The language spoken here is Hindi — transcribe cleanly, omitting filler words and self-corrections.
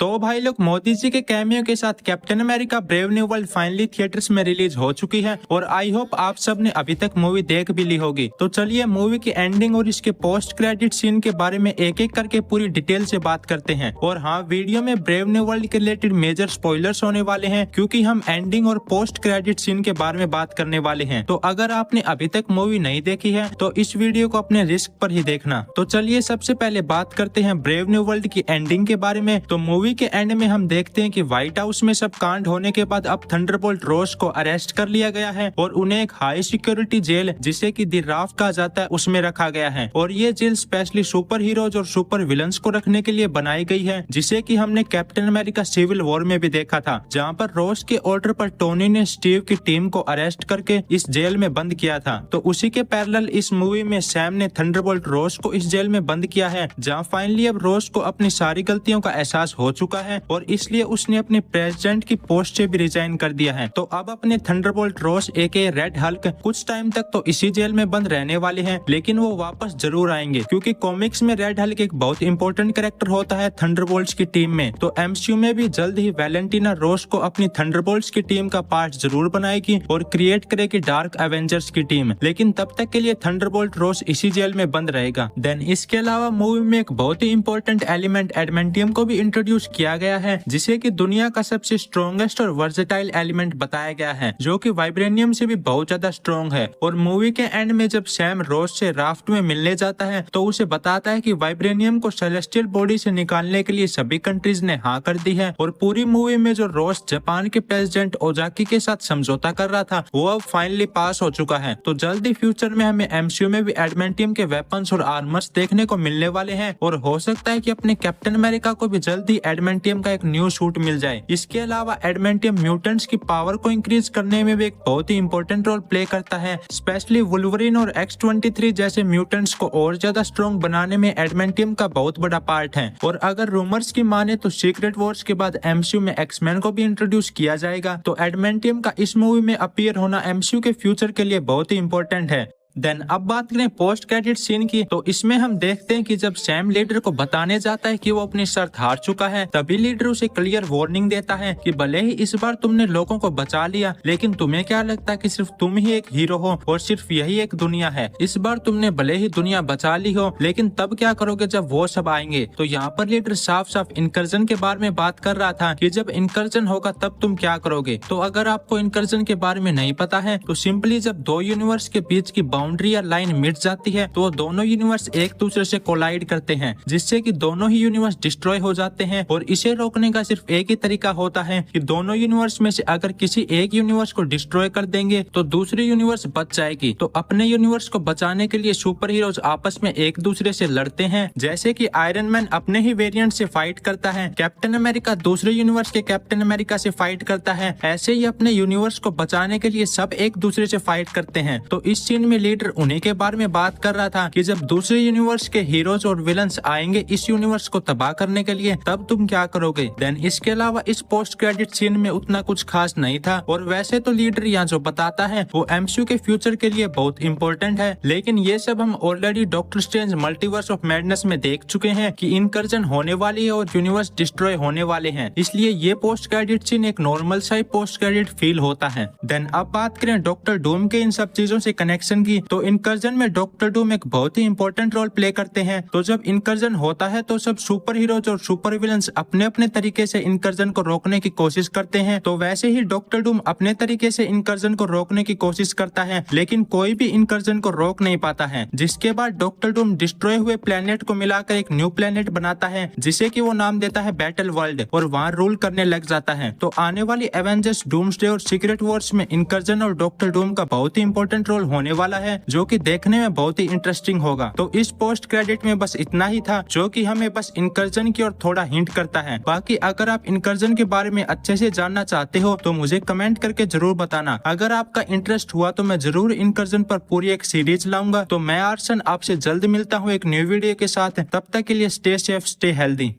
तो भाई लोग, मोदी जी के कैमियो के साथ captain America brave new world finally theatres में रिलीज हो चुकी है और आई होप आप सब ने अभी तक मूवी देख भी ली होगी। तो चलिए मूवी की एंडिंग और इसके पोस्ट क्रेडिट सीन के बारे में एक एक करके पूरी डिटेल से बात करते हैं। और हाँ, वीडियो में ब्रेव न्यू वर्ल्ड के रिलेटेड मेजर स्पॉयलर्स होने वाले हैं क्योंकि हम एंडिंग और पोस्ट क्रेडिट सीन के बारे में बात करने वाले हैं। तो अगर आपने अभी तक मूवी नहीं देखी है तो इस वीडियो को अपने रिस्क पर ही देखना। तो चलिए सबसे पहले बात करते हैं ब्रेव न्यू वर्ल्ड की एंडिंग के बारे में। तो मूवी के एंड में हम देखते हैं कि व्हाइट हाउस में सब कांड होने के बाद अब थंडरबोल्ट रोस को अरेस्ट कर लिया गया है और उन्हें एक हाई सिक्योरिटी जेल जिसे कि द राफ्ट कहा जाता है उसमें रखा गया है। और ये जेल स्पेशली सुपर हीरोज और सुपर विलन्स को रखने के लिए बनाई गई है, जिसे कि हमने कैप्टन अमेरिका सिविल वॉर में भी देखा था, जहाँ पर रोस के ऑर्डर पर टोनी ने स्टीव की टीम को अरेस्ट करके इस जेल में बंद किया था। तो उसी के पैरेलल इस मूवी में सैम ने थंडरबोल्ट रोस को इस जेल में बंद किया है, जहाँ फाइनली अब रोस को अपनी सारी गलतियों का एहसास हो चुका है और इसलिए उसने अपने प्रेसिडेंट की पोस्ट से भी रिजाइन कर दिया है। तो अब अपने थंडरबोल्ट रोस एके रेड हल्क कुछ टाइम तक तो इसी जेल में बंद रहने वाले हैं, लेकिन वो वापस जरूर आएंगे क्योंकि कॉमिक्स में रेड हल्क एक बहुत इंपॉर्टेंट कैरेक्टर होता है थंडरबोल्ट्स की टीम में। तो एमसीयू में भी जल्द ही वैलेंटिना रोस को अपनी थंडरबोल्ट्स की टीम का पार्ट जरूर बनाएगी और क्रिएट करेगी डार्क एवेंजर्स की टीम, लेकिन तब तक के लिए थंडरबोल्ट रोस इसी जेल में बंद रहेगा। देन इसके अलावा मूवी में एक बहुत ही इंपॉर्टेंट एलिमेंट एडमेंटियम को भी इंट्रोड्यूस किया गया है, जिसे कि दुनिया का सबसे स्ट्रॉन्गेस्ट और वर्सेटाइल एलिमेंट बताया गया है, जो कि वाइब्रेनियम से भी बहुत ज्यादा स्ट्रॉन्ग है। और मूवी के एंड में जब सैम रोस से राफ्ट में मिलने जाता है तो उसे बताता है कि वाइब्रेनियम को सेलेस्टियल बॉडी से निकालने के लिए सभी कंट्रीज ने हाँ कर दी है। और पूरी मूवी में जो रोस जापान के प्रेसिडेंट ओजाकी के साथ समझौता कर रहा था वो अब फाइनली पास हो चुका है। तो जल्दी फ्यूचर में हमें एमसीयू में भी एडमेंटियम के वेपन्स और आर्मर्स देखने को मिलने वाले हैं और हो सकता है कि अपने कैप्टन अमेरिका को भी जल्दी एडमेंटियम का एक न्यू सूट मिल जाए। इसके अलावा एडमेंटियम म्यूटेंट्स की पावर को इंक्रीज करने में भी एक बहुत ही इंपॉर्टेंट रोल प्ले करता है, स्पेशली वुल्वरीन और X-23 जैसे म्यूटेंट्स को और ज्यादा स्ट्रॉन्ग बनाने में एडमेंटियम का बहुत बड़ा पार्ट है। और अगर रूमर्स की माने तो सीक्रेट वॉर्स के बाद एमसीयू में एक्समैन को भी इंट्रोड्यूस किया जाएगा। तो एडमेंटियम का इस मूवी में अपीयर होना एमसीयू के फ्यूचर के लिए बहुत ही इंपॉर्टेंट है। देन अब बात करें पोस्ट क्रेडिट सीन की, तो इसमें हम देखते हैं कि जब सैम लीडर को बताने जाता है कि वो अपनी शर्त हार चुका है, तभी लीडर उसे क्लियर वार्निंग देता है कि भले ही इस बार तुमने लोगों को बचा लिया, लेकिन तुम्हें क्या लगता है कि सिर्फ तुम ही एक हीरो हो और सिर्फ यही एक दुनिया है। इस बार तुमने भले ही दुनिया बचा ली हो, लेकिन तब क्या करोगे जब वो सब आएंगे। तो यहाँ पर लीडर साफ साफ इनकर्जन के बारे में बात कर रहा था कि जब इनकर्जन होगा तब तुम क्या करोगे। तो अगर आपको इनकर्जन के बारे में नहीं पता है तो सिंपली जब दो यूनिवर्स के बीच की बाउंड्री या लाइन मिट जाती है तो दोनों यूनिवर्स एक दूसरे से कोलाइड करते हैं, जिससे कि दोनों ही यूनिवर्स डिस्ट्रॉय हो जाते हैं। और इसे रोकने का सिर्फ एक ही तरीका होता है कि दोनों यूनिवर्स में से अगर किसी एक यूनिवर्स को डिस्ट्रॉय कर देंगे तो दूसरी यूनिवर्स बच जाएगी। तो अपने यूनिवर्स को बचाने के लिए सुपर हीरोज आपस में एक दूसरे से लड़ते हैं, जैसे कि आयरन मैन अपने ही वेरिएंट से फाइट करता है, कैप्टन अमेरिका दूसरे यूनिवर्स के कैप्टन अमेरिका से फाइट करता है। ऐसे ही अपने यूनिवर्स को बचाने के लिए सब एक दूसरे से फाइट करते हैं। तो इस सीन में लीडर उन्हीं के बारे में बात कर रहा था कि जब दूसरे यूनिवर्स के हीरोज और विलन्स आएंगे इस यूनिवर्स को तबाह करने के लिए, तब तुम क्या करोगे। देन इसके अलावा इस पोस्ट क्रेडिट सीन में उतना कुछ खास नहीं था और वैसे तो लीडर यहाँ जो बताता है वो एमसीयू के फ्यूचर के लिए बहुत इंपॉर्टेंट है, लेकिन ये सब हम already doctor strange multiverse of madness में देख चुके हैं कि इनकर्जन होने वाली है और यूनिवर्स डिस्ट्रॉय होने वाले हैं, इसलिए ये पोस्ट क्रेडिट सीन एक नॉर्मल सा पोस्ट क्रेडिट फील होता है। देन अब बात करें डॉक्टर डूम के इन सब चीजों से कनेक्शन की, तो इनकर्जन में डॉक्टर डूम एक बहुत ही इंपॉर्टेंट रोल प्ले करते हैं। तो जब इनकर्जन होता है तो सब सुपर हीरोज और सुपर विलन्स अपने अपने तरीके से इनकर्जन को रोकने की कोशिश करते हैं। तो वैसे ही डॉक्टर डूम अपने तरीके से इनकर्जन को रोकने की कोशिश करता है, लेकिन कोई भी इनकर्जन को रोक नहीं पाता है। जिसके बाद डॉक्टर डूम डिस्ट्रॉय हुए प्लेनेट को मिलाकर एक न्यू प्लेनेट बनाता है, जिसे कि वो नाम देता है बैटल वर्ल्ड, और वहाँ रूल करने लग जाता है। तो आने वाली एवेंजर्स, डूम्सडे और सीक्रेट वॉर्स में इनकर्जन और डॉक्टर डूम का बहुत ही इंपॉर्टेंट रोल होने वाला है, जो कि देखने में बहुत ही इंटरेस्टिंग होगा। तो इस पोस्ट क्रेडिट में बस इतना ही था, जो कि हमें बस इनकर्जन की ओर थोड़ा हिंट करता है। बाकी अगर आप इनकर्जन के बारे में अच्छे से जानना चाहते हो तो मुझे कमेंट करके जरूर बताना। अगर आपका इंटरेस्ट हुआ तो मैं जरूर इनकर्जन पर पूरी एक सीरीज लाऊंगा। तो मैं आर्सन आपसे जल्द मिलता हूँ एक न्यू वीडियो के साथ। तब तक के लिए स्टे सेफ, स्टे हेल्दी।